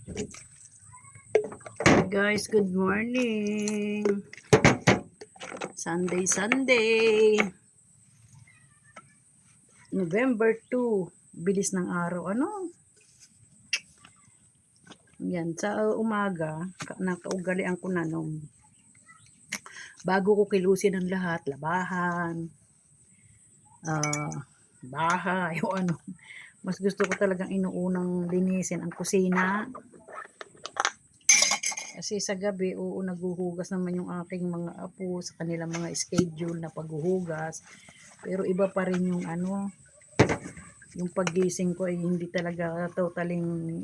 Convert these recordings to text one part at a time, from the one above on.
Hey guys, good morning. Sunday. November 2. Bilis ng araw. Ano? Yan, sa umaga, nakaugalian ko na nung bago ko kilusin ang lahat, labahan, bahay, o ano. Mas gusto ko talagang inuunang linisin ang kusina. Kasi sa gabi, naguhugas naman yung aking mga apo sa kanilang mga schedule na paghuhugas. Pero iba pa rin yung yung paggising ko ay hindi talaga totaling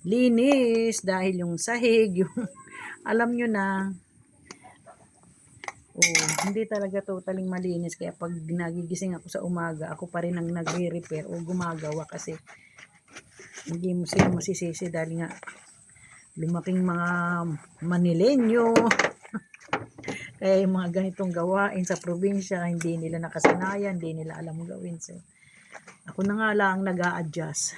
linis dahil yung sahig, yung alam nyo na, hindi talaga totaling malinis. Kaya pag nagigising ako sa umaga, ako pa rin ang nagre-repair o gumagawa kasi hindi mo sila masisisi dahil nga lumaking mga Manilenyo. Kaya yung mga ganitong gawain sa probinsya, hindi nila nakasanayan, hindi nila alam gawin. So, ako na nga lang nag-a-adjust.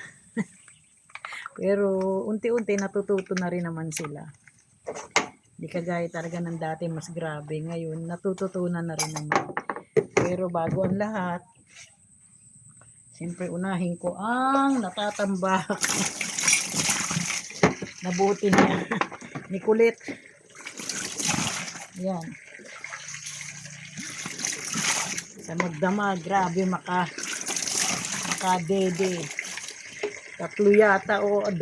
Pero unti-unti natututo na rin naman sila. Hindi kagaya talaga ng dati, mas grabe. Ngayon, natututunan na rin naman. Pero bago ang lahat, siyempre unahin ko ang natatambak. Nabuti niya. Ni Kulit. Yan. Sa magdamag, grabe makadede. 3 yata o 2,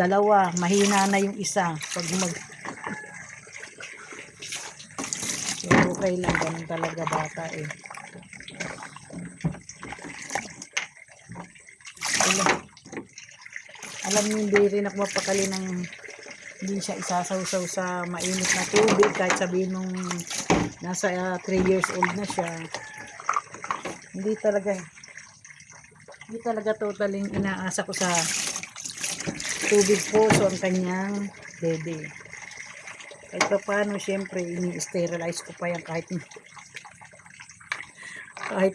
mahina na yung isa. Pag so, okay lang, ganun talaga bata eh. Alam niyo, hindi rin ako mapakali ng hindi siya isasawsaw sa mainit na tubig kahit sabihin nung nasa 3 years old na siya. Hindi talaga totaling inaasa ko sa tubig puso ang kanyang dede. Kahit pa paano, syempre ini-sterilize ko pa yan kahit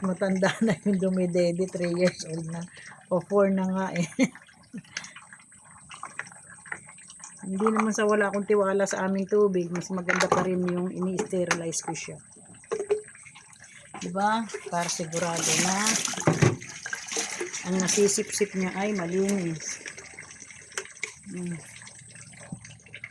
matanda na yung dumidede, 3 years old na o 4 na nga eh. Hindi naman sa wala akong tiwala sa aming tubig, mas maganda pa rin yung ini-sterilize ko siya. Diba? Para sigurado na ang nasisip-sip niya ay malinis.